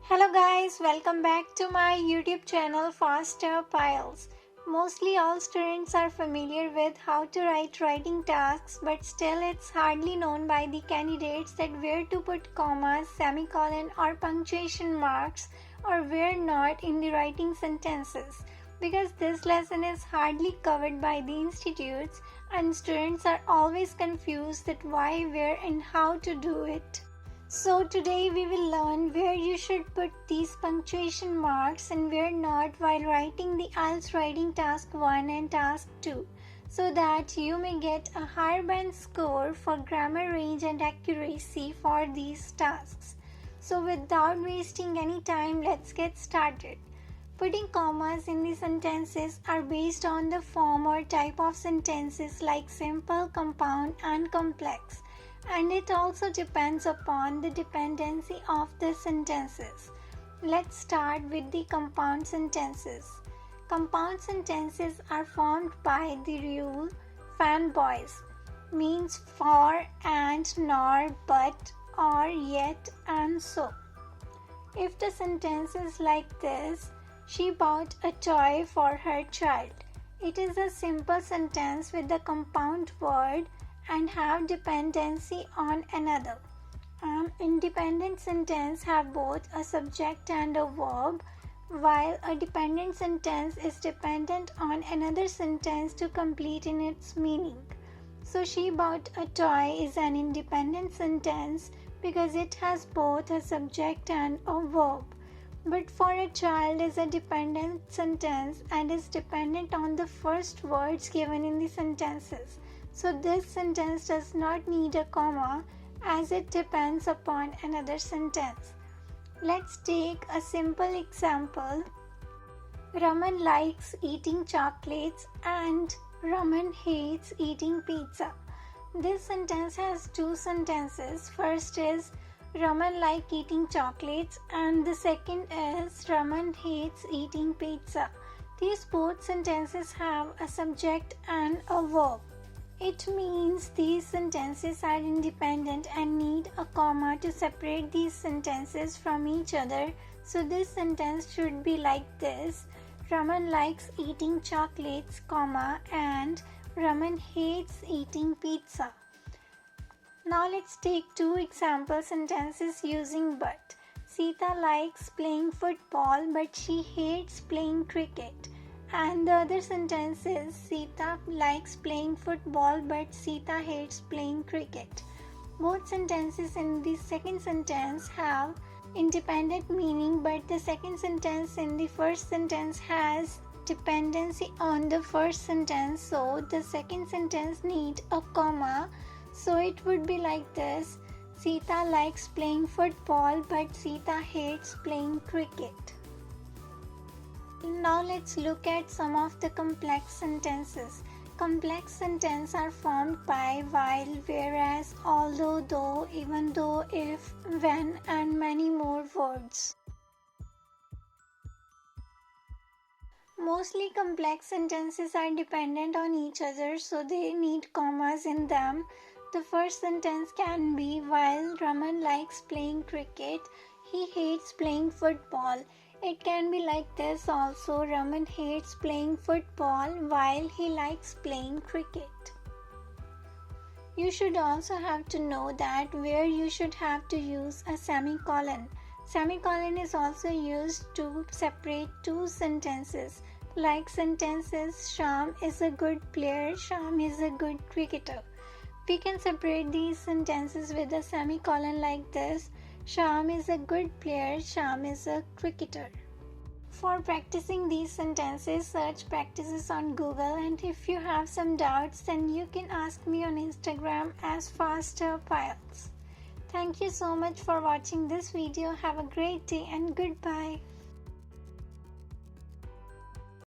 Hello guys, welcome back to my YouTube channel Faster IELTS. Mostly all students are familiar with how to write writing tasks, but still it's hardly known by the candidates that where to put commas, semicolon or punctuation marks or where not in the writing sentences. Because this lesson is hardly covered by the institutes and students are always confused that why, where and how to do it. So today we will learn where you should put these punctuation marks and where not while writing the IELTS writing task 1 and task 2 so that you may get a higher band score for grammar range and accuracy for these tasks. So without wasting any time, let's get started. Putting commas in the sentences are based on the form or type of sentences like simple, compound and complex. And it also depends upon the dependency of the sentences. Let's start with the compound sentences. Compound sentences are formed by the rule fanboys, means for and nor, but, or, yet and so. If the sentence is like this, she bought a toy for her child. It is a simple sentence with a compound word and have dependency on another. An independent sentence have both a subject and a verb, while a dependent sentence is dependent on another sentence to complete in its meaning. So she bought a toy is an independent sentence because it has both a subject and a verb. But for a child is a dependent sentence and is dependent on the first words given in the sentences. So this sentence does not need a comma as it depends upon another sentence. Let's take a simple example. Raman likes eating chocolates and Raman hates eating pizza. This sentence has two sentences. First is Raman likes eating chocolates and the second is Raman hates eating pizza. These both sentences have a subject and a verb. It means these sentences are independent and need a comma to separate these sentences from each other. So this sentence should be like this. Raman likes eating chocolates, comma, and Raman hates eating pizza. Now let's take two example sentences using but. Sita likes playing football but she hates playing cricket. And the other sentence is Sita likes playing football but Sita hates playing cricket. Both sentences in the second sentence have independent meaning, but the second sentence in the first sentence has dependency on the first sentence. So the second sentence needs a comma. So it would be like this. Sita likes playing football but Sita hates playing cricket. Now let's look at some of the complex sentences. Complex sentences are formed by while, whereas, although, though, even though, if, when, and many more words. Mostly complex sentences are dependent on each other, so they need commas in them. The first sentence can be while Raman likes playing cricket, he hates playing football. It can be like this also. Raman hates playing football while he likes playing cricket. You should also have to know that where you should have to use a semicolon. Semicolon is also used to separate two sentences. Like sentences, Sham is a good player, Sham is a good cricketer. We can separate these sentences with a semicolon like this. Sham is a good player, Sham is a cricketer. For practicing these sentences, search practices on Google, and if you have some doubts, then you can ask me on Instagram as Faster IELTS. Thank you so much for watching this video. Have a great day and goodbye.